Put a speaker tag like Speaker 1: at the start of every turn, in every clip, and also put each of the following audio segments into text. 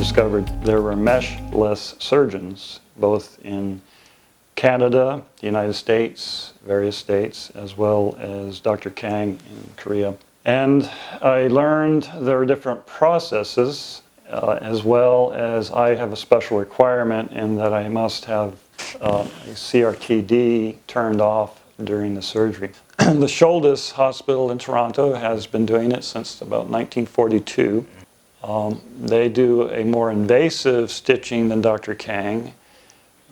Speaker 1: discovered there were meshless surgeons, both in Canada, the United States, various states, as well as Dr. Kang in Korea. And I learned there are different processes, as well as I have a special requirement in that I must have a CRT-D turned off during the surgery. The Shouldes Hospital in Toronto has been doing it since about 1942. They do a more invasive stitching than Dr. Kang,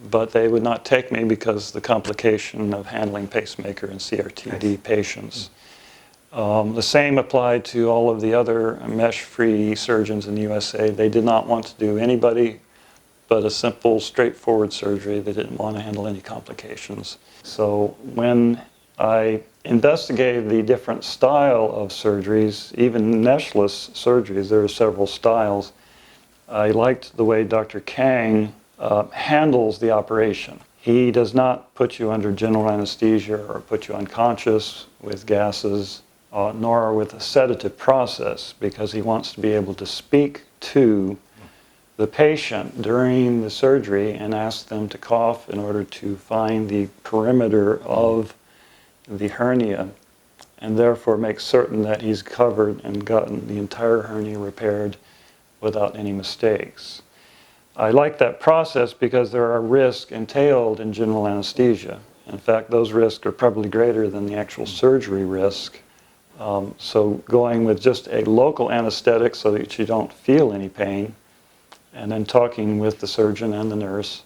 Speaker 1: but they would not take me because of the complication of handling pacemaker and CRT-D patients. The same applied to all of the other mesh-free surgeons in the USA. They did not want to do anybody but a simple, straightforward surgery. They didn't want to handle any complications. So when I investigated the different style of surgeries, even meshless surgeries, there are several styles. I liked the way Dr. Kang handles the operation. He does not put you under general anesthesia or put you unconscious with gases, nor with a sedative process, because he wants to be able to speak to the patient during the surgery and ask them to cough in order to find the perimeter of the hernia, and therefore make certain that he's covered and gotten the entire hernia repaired without any mistakes. I like that process because there are risks entailed in general anesthesia. In fact, those risks are probably greater than the actual surgery risk. So going with just a local anesthetic so that you don't feel any pain, and then talking with the surgeon and the nurse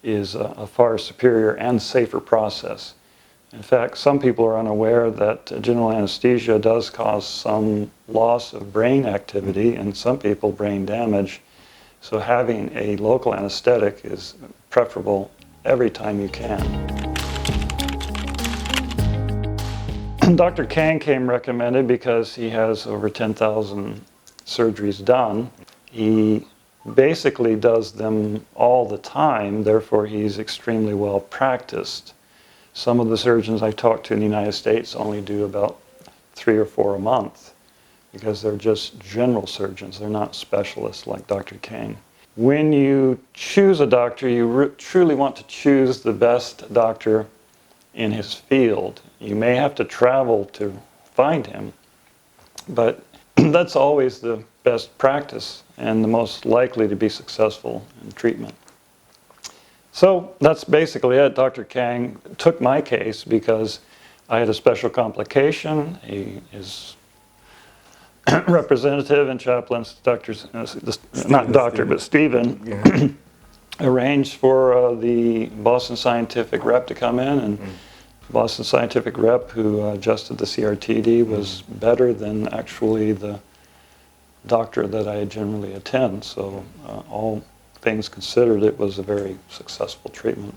Speaker 1: is a far superior and safer process. In fact, some people are unaware that general anesthesia does cause some loss of brain activity and some people brain damage. So having a local anesthetic is preferable every time you can. Dr. Kang came recommended because he has over 10,000 surgeries done. He basically does them all the time, therefore he's extremely well practiced. Some of the surgeons I talk to in the United States only do about 3 or 4 a month because they're just general surgeons. They're not specialists like Dr. Kang. When you choose a doctor, you truly want to choose the best doctor in his field. You may have to travel to find him, but that's always the best practice and the most likely to be successful in treatment. So that's basically it. Dr. Kang took my case because I had a special complication. His representative and chaplain, Stephen, arranged for the Boston Scientific rep to come in, and Boston Scientific rep who adjusted the CRT-D was better than actually the doctor that I generally attend. So all things considered, it was a very successful treatment.